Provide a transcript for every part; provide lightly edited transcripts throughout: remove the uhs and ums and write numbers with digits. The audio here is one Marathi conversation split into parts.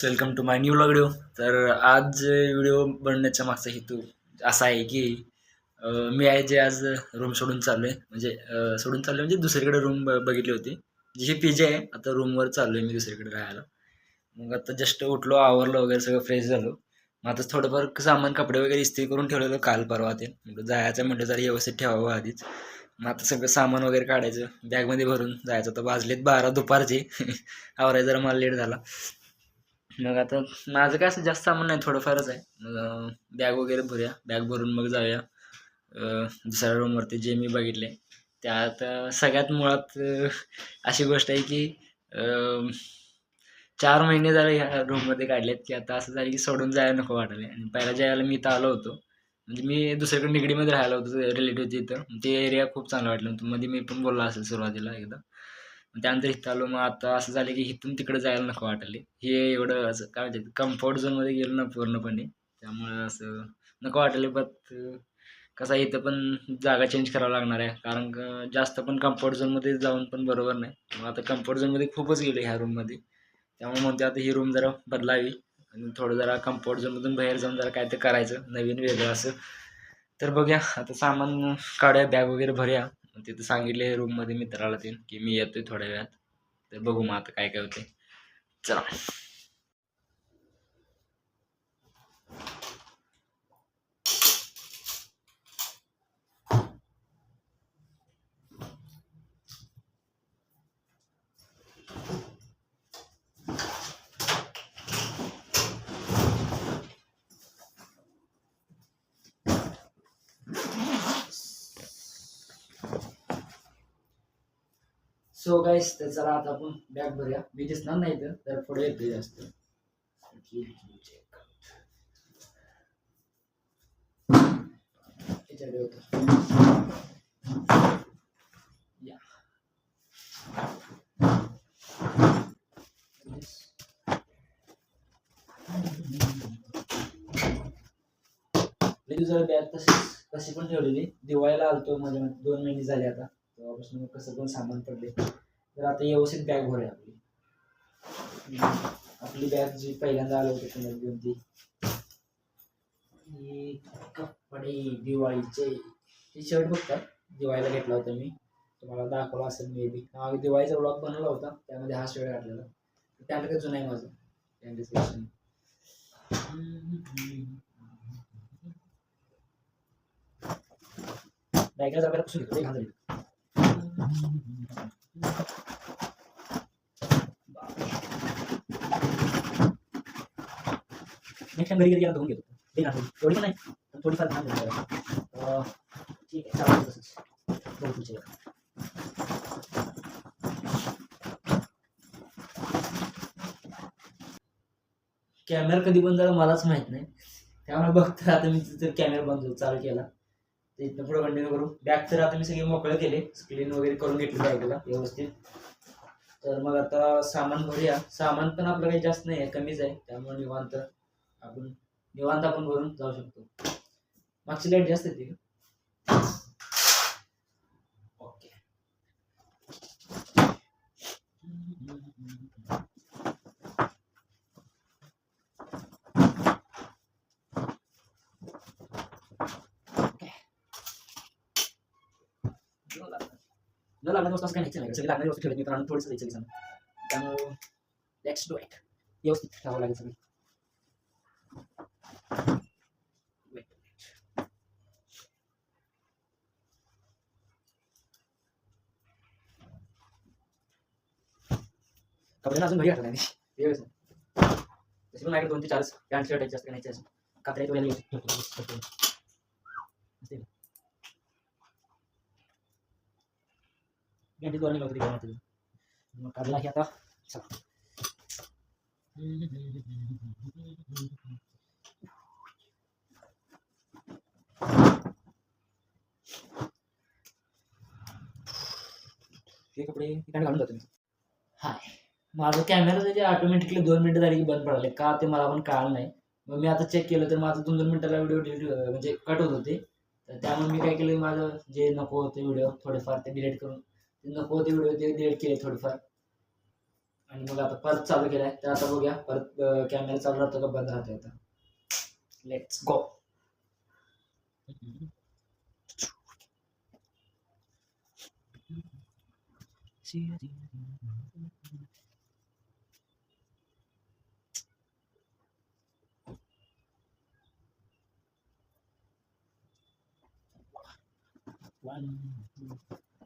Welcome to my new video. तर आज व्हिडिओ बनवण्याचा मागचा हेतू असा आहे की मी आहे जे आज रूम सोडून चाललो आहे. म्हणजे सोडून चाललो म्हणजे दुसरीकडे रूम बघितली होती. जी पीजे आहे. आता रूमवर चाललो आहे मी दुसरीकडे राहायला. मग आता जस्ट उठलो, आवरलो वगैरे, सगळं फ्रेश झालो. मग आता थोडंफार सामान, कपडे वगैरे इस्त्री करून ठेवलेलं काल परवा. ते म्हटलं जायचं म्हटलं जरा व्यवस्थित ठेवावं आधीच. मग आता सगळं सामान वगैरे काढायचं, बॅगमध्ये भरून जायचं. तर वाजलेत 12 दुपारचे. आवरायला जरा मला लेट झाला. मग आता माझं काय असं जास्त सामान नाही, थोडंफारच आहे. मग बॅग वगैरे भरूया, बॅग भरून मग जाऊया दुसऱ्या रूमवरती जे मी बघितले. त्यात सगळ्यात मुळात अशी गोष्ट आहे की 4 महिने झाले ह्या रूममध्ये काढलेत, की आता असं झालं की सोडून जायला नको वाटायला. आणि पहिल्या ज्यावेळेला मी इथं आलो होतो, म्हणजे मी दुसरीकडे निगडीमध्ये राहायला होतो रिलेटिव्हच्या इथं. ते एरिया खूप चांगला वाटलं होतं. मध्ये मी पण बोललो असेल सुरुवातीला एकदा. मग त्यानंतर इथं आलो. मग आता असं झालं की इथून तिकडे जायला नको वाटायले. हे एवढं असं काय म्हणतात, कम्फर्ट झोनमध्ये गेलो ना पूर्णपणे, त्यामुळं असं नको वाटायले. बट कसं आहे, इथं पण जागा चेंज करावं लागणार आहे. कारण जास्त पण कम्फर्ट झोनमध्ये जाऊन पण बरोबर नाही. मग आता कम्फर्ट झोनमध्ये खूपच गेलो ह्या रूममध्ये. त्यामुळे म्हणते आता ही रूम जरा बदलावी आणि थोडं जरा कम्फर्ट झोनमधून बाहेर जाऊन जरा काय ते करायचं नवीन वेगळं असं. तर बघूया आता, सामान काढूया, बॅग वगैरे भरूया. तिथं सांगितले रूममध्ये मित्राला ते की मी येतोय थोड्या वेळात. तर बघू मग आता काय काय होते. चला. सो गाईस, तर चला आता आपण बॅग भरूया. मी दिसणार नाही तर पुढे येते जास्त. याच्याकडे होतं. या. मी जरा बॅग तशी पण ठेवलेली. दिवाळीला आलतो, माझ्या 2 महिने झाले आता, तेव्हापासून कसं पण सामान पडले. तर आता व्यवस्थित बॅग भरूया आपली. आपली बॅग जी पहिल्यांदा आलो होतो पुण्यात घेऊन, ती कपडे दिवाळीचे. टी शर्ट बघतात, दिवाळीला घेतला होता मी, तुम्हाला दाखवला असेल मे बी. हा दिवाळीचा ब्लॉग बनवला होता, त्यामध्ये हा शर्ट घातलेला. पॅन्ट काय जुनं आहे माझं, पॅन्ट सेक्शन. बॅगला जरा कसं घेतो ते घालतो. नेक्स्ट टाइम घरी गेला धुवून घेतो ते घालतो. एवढी पण नाही, पण थोडीफार घाण झाली. ठीक आहे, चालेल तसंच. बघू तुमच्या कॅमेरा कधी बंद झाला मलाच माहित नाही, त्यामुळे बघतो आता मी तिथं कॅमेरा बंद चालू केला. इथनं पुढे कंटिन्यू करू. बॅग तर आता मी सगळे मोकळे केले, क्लीन वगैरे करून घेतले बॅगला व्यवस्थित. तर मग आता सामान भरूया. सामान पण आपलं काही जास्त नाही आहे, कमीच आहे. त्यामुळे निवांत आपण भरून जाऊ शकतो. मागची लाईट जास्त येते का? ओके. न लागणारी वस्तू असं काही नाही, सगळी लागणारी वस्तू ठेवली मी, कारण थोडंसं द्यायचं दिसणं. त्यामुळे लेट्स डू इट. व्यवस्थित ठेवावं लागेल सगळं. कपड्यांना अजून घरी घातलं नाही तशी पण माझ्याकडे 2 ते 4 पॅन्ट शर्ट आहेत, जास्त नाही अजून. कात्र्या ठेवलेल्या ठेवतो. गॅंडी दोन नव्हती घेऊन मग काढला की आता. चला. हे कपडे ठिकाणी घालून जातो मी. हाय, माझं कॅमेरा जे ऑटोमॅटिकली 2 मिनिटं झाली की बंद पडाले का ते मला पण कळलं नाही. मग मी आता चेक केलं तर माझं 2-2 मिनिटाला व्हिडिओ डिलीट म्हणजे कट होत होते. तर त्यामुळे मी काय केलं, माझं जे नको होते व्हिडिओ थोडेफार ते डिलीट करून, ते नको होते व्हिडिओ ते डिलीट केले थोडेफार. आणि मग आता परत चालू केलाय, तर आता बघूया परत कॅमेरा चालू राहतो का बंद राहतो. आता लेट्स गो.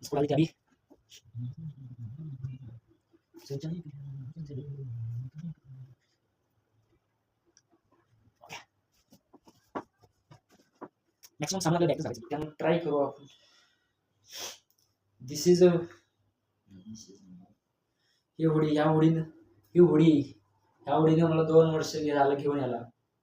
इसको डाल अभी. मॅक्सिमम सामान बॅग झालं, त्यामुळे ट्राय करू आपण. दिस इज ही होडी, ह्या होडीने मला 2 वर्ष झालं घेऊन याला.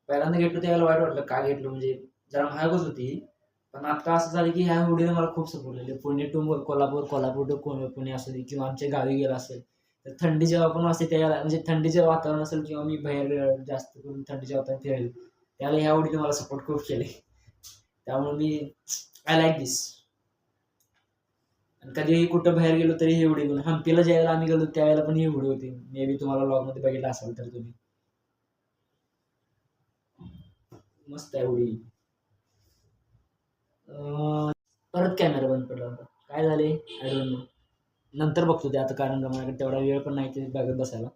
पहिल्यांदा घेतलं त्यावेळेला वाईट वाटलं, का घेतलं म्हणजे जरा महागच होती. पण आता असं झालं की ह्या होडीने मला खूप सपोर्ट केले. पुणे टू कोल्हापूर, कोल्हापूर टू पुणे असू दे, किंवा आमच्या गावी गेला असेल तर थंडी जेव्हा पण असते त्यावेळेला, म्हणजे थंडीचे वातावरण असेल किंवा मी बाहेर जास्त करून थंडीच्या वातावरण फिरेल, त्यावेळेला ह्या होडीने मला सपोर्ट खूप केले. त्यामुळे मी आय लाईक दिस. आणि कधीही कुठं बाहेर गेलो तरी ही उडी घेऊन. हम्पीला ज्यावेळेला आम्ही गेलो त्यावेळेला पण ही उडी होती. मे बी तुम्हाला व्लॉग मध्ये बघितलं असाल तर तुम्ही. मस्त आहे उडी. परत कॅमेरा बंद पडला होता, काय झाले आय डोंट नो. नंतर बघतो ते आता, कारण का माझ्याकडे तेवढा वेळ पण नाही ते बॅगेत बसायला.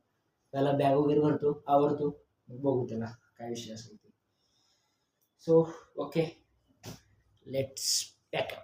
त्याला बॅग वगैरे भरतो, आवरतो, बघू त्याला काय विषय असेल ते. So okay, let's pack up.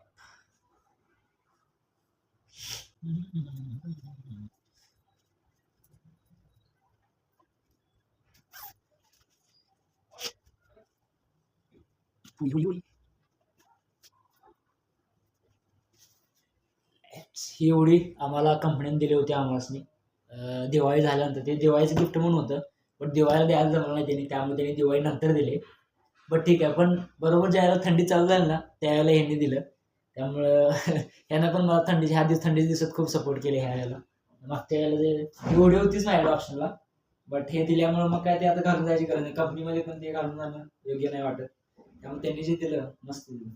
ही उडी आम्हाला कंपनीने दिली होती आम्हाला दिवाळी झाल्यानंतर. ते दिवाळीचं गिफ्ट म्हणून होतं, पण दिवाळीला द्यायला जमलं नाही त्यांनी, त्यामुळे त्यांनी दिवाळी नंतर दिले. बट ठीक आहे, पण बरोबर ज्यावेळेला थंडी चालू झाली ना त्यावेळेला ह्यांनी दिलं. त्यामुळं ह्यांना पण मला थंडीच्या दिवसात खूप सपोर्ट केले ह्या वेळेला. मागच्या वेळेला ही उडी होतीच माझ्याकडे ऑप्शनला, बट हे दिल्यामुळे मग काय ते आता घालून जायची गरज नाही. कंपनीमध्ये पण ते घालून जाणं योग्य नाही वाटत, त्यामुळे त्यांनी जे दिलं मस्त दिलं.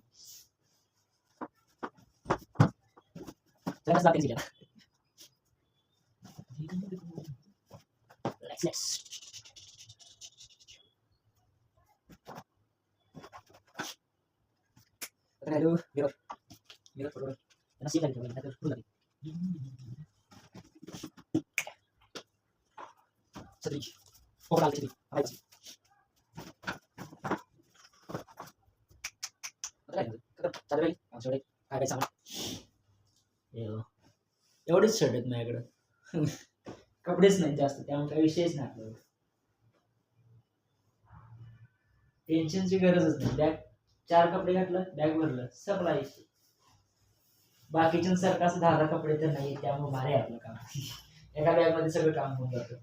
एवढेच शर्ट आहेत माझ्याकडं. कपडेच नाही जास्त, त्यामुळे काही विषयच नाही आपल्याला. टेन्शनची गरजच नाही. बॅग 4 कपडे घातलं, बॅग भरलं, सप्लाय. बाकीच्यांसारखं असं 10 कपडे तर नाही, त्यामुळे भारी आहे आपलं काम. एका बॅग मध्ये सगळं काम होऊन जातं.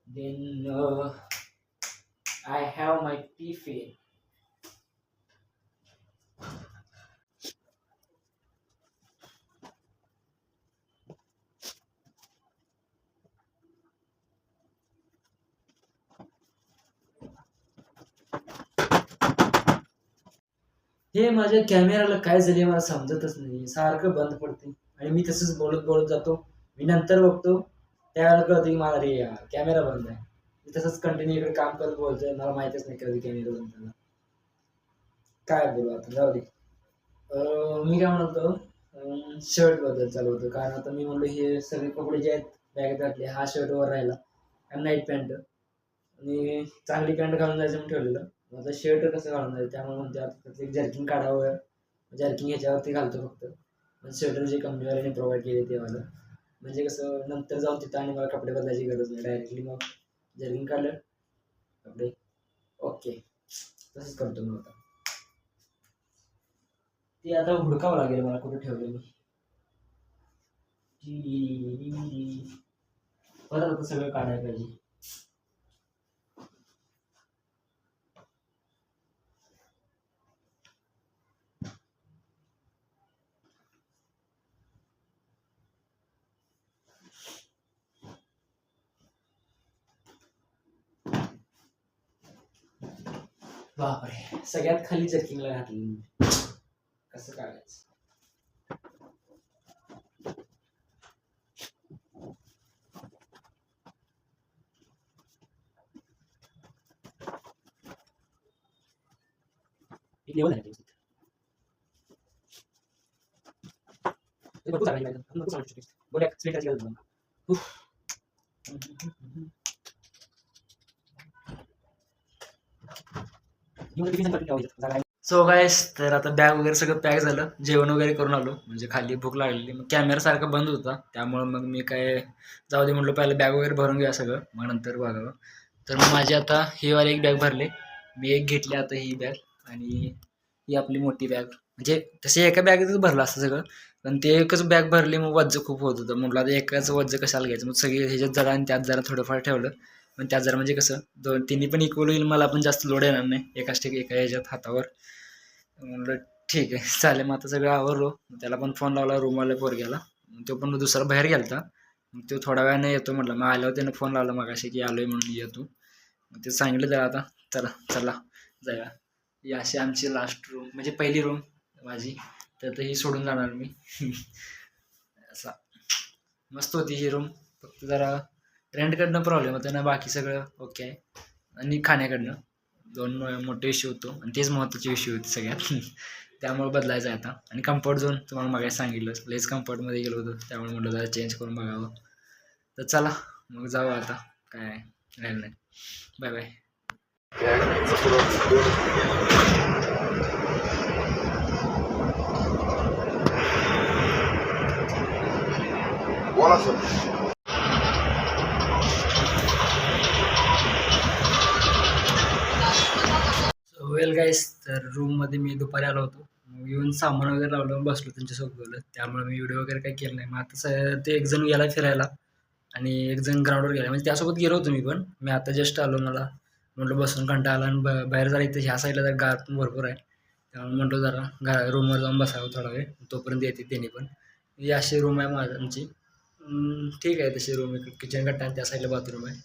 Then I have my tiffin. हे माझ्या कॅमेराला काय झाले मला समजतच नाही, सारखं बंद पडते आणि मी तसंच बोलत बोलत जातो. मी नंतर बघतो त्यावेळेला कळतं की मला रे यार कॅमेरा बंद आहे. मी तसंच कंटिन्यू इकडे काम करत बोलतोय, मला माहितच नाही कधी कॅमेरा बंद झाला. काय बोलू आता, जाऊ दे. मी काय म्हणतो, शर्ट बद्दल चालू होतं. कारण आता मी म्हणलो हे सगळे कपडे जे आहेत बॅगेत घातले, हा शर्ट वर राहिला आणि नाईट पॅन्ट आणि चांगली पॅन्ट घालून जायचं म्हणून ठेवलेलं. माझं शर्ट कसं घालून जायचं, त्यामुळे म्हणते आता एक जर्किंग काढावं. जर्किंग ह्याच्यावरती घालतो फक्त, स्वेटर जे कंपनीवाल्याने प्रोव्हाइड केले ते मला. म्हणजे कसं नंतर जाऊन तिथं आणि मला कपडे बदलायची गरज नाही, डायरेक्टली मग जर्किंग काढलं कपडे ओके. तसंच करतो मग आता. ते आता हुडकावं लागेल मला कुठे ठेवलेलं. परत आता सगळं काढायला पाहिजे. बापरे, सगळ्यात खाली जर्किंगला घातलं. कसं काढायचं? लेवल आहे भरपूर जागा आहे. नको सांगू शकतो. बोल एक स्प्लिट करायची गरज नाही. सो गाईस, तर आता बॅग वगैरे सगळं पॅक झालं, जेवण वगैरे करून आलो, म्हणजे खाली भूक लागलेली. मग कॅमेरा सारखा बंद होता, त्यामुळं मग मी काय जाऊ दे म्हटलं, पहिलं बॅग वगैरे भरून घ्या सगळं, मग नंतर बघावं. तर मग माझी आता ही वाली एक बॅग भरले, मी एक घेतली आता ही बॅग, आणि ही आपली मोठी बॅग. म्हणजे तसे एका बॅगेतच भरलं असतं सगळं, पण ते एकच बॅग भरली, मग वज्ज खूप होत होतं. म्हटलं आता एकाच वज्ज कशाला घ्यायचं, मग सगळे ह्याच्यात जरा आणि त्यात जरा थोडंफार ठेवलं. पण त्यात जरा म्हणजे कसं तिन्ही पण इक्वल होईल, मला पण जास्त लोड येणार नाही एका ह्याच्यात हातावर. म्हणलं ठीक आहे चालेल. मग आता सगळं आवरलो, त्याला पण फोन लावला रूमवाल्या पोरग्याला, तो पण दुसरा बाहेर गेलता. मग तो थोड्या वेळाने येतो म्हटलं, मग आल्यावर त्यानं फोन लावला मगाशी की आलोय म्हणून येतो. मग ते सांगितलं त्याला आता चला जाऊया. ही अशी आमची लास्ट रूम, म्हणजे पहिली रूम माझी, तर ही सोडून जाणार मी. असा मस्त होती ही रूम, फक्त जरा रेंटकडनं प्रॉब्लेम होता ना, बाकी सगळं ओके आहे. आणि खाण्याकडनं दोन मोठे इश्यू होतो, आणि तेच महत्त्वाची इश्यू होती सगळ्यात. त्यामुळे बदलायचं आहे आता. आणि कम्फर्ट झोन तुम्हाला मागायला सांगितलं, लेस कम्फर्टमध्ये गेलो होतो, त्यामुळे म्हटलं जरा चेंज करून बघावं. तर चला मग जाऊ आता, काय राहिलं नाही. Bye bye. बोला सर. वेल गाईस, तर रूममध्ये मी दुपारी आलो होतो, मग येऊन सामान वगैरे लावलं, बसलो त्यांच्यासोबत बोलत. त्यामुळे मी व्हिडिओ वगैरे काही केलं नाही. मग आता ते एक जण गेला फिरायला, आणि एक जण ग्राउंडवर गेला, म्हणजे त्यासोबत गेलो होतो मी पण. मी आता जस्ट आलो, मला म्हटलं बसून कंटाळा आला, आणि बाहेर जरा इथं ह्या साईडला जर गार पण भरपूर आहे, त्यामुळे म्हटलं जरा रूमवर जाऊन बसावं थोडा वेळ, तोपर्यंत येते त्यांनी पण. ही अशी रूम आहे माझी आमची. ठीक आहे तशी रूम, किचन कट्टा आणि त्या साईडला बाथरूम आहे,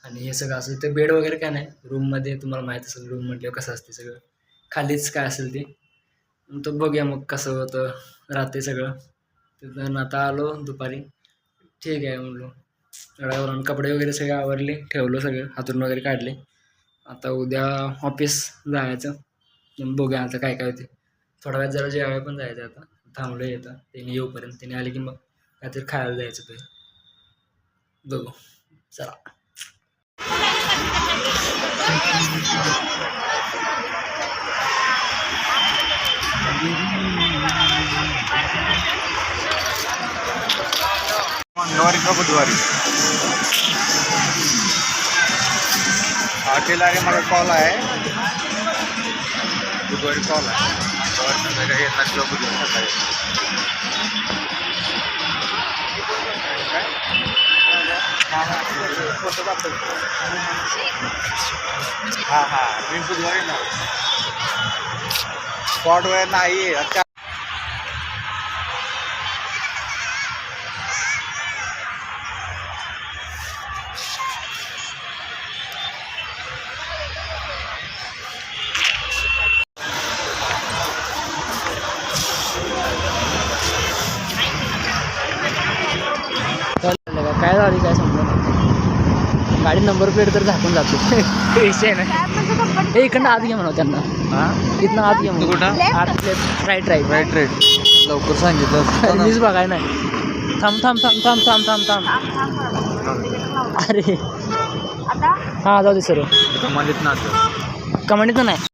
आणि हे सगळं असं. ते बेड वगैरे काय नाही रूममध्ये, तुम्हाला माहीत असेल रूम म्हटल्यावर कसं असते सगळं, खालीच काय असेल ते. तो बघूया मग कसं होतं राहते सगळं. तिथं आता आलो दुपारी, ठीक आहे म्हणलो. एवढ्यावरून कपडे वगैरे सगळे आवरले, ठेवलं सगळं, हातून वगैरे काढले. आता उद्या ऑफिस जायचं, बघूया आता काय काय होते. थोड्या वेळात जरा जेवायला पण जायचं, आता थांबलो येतं त्यांनी येऊपर्यंत. त्यांनी आले की मग काहीतरी खायला जायचं ते, बघू चला. मंगळवारी का बुधवारी हॉटेल आहे, मला कॉल आहे. बुधवारी कॉल आहे, मंगळवारी संध्याकाळी येणार किंवा बुधवारी सकाळी. हां मी बुधवारी ना स्पॉट वेळ नाही. अच्छा काय झाली काय समजा, गाडी नंबर प्लेट तर झाकून जातो. विषय नाही. हे इकडनं आत घे म्हणा त्यांना, इथनं आत घे म्हणून. कुठं आत राईट लवकर सांगितलं मीच बघाय नाही. थांब. अरे हां जाऊ दे सर. कमालीत ना कमांडीचं नाही.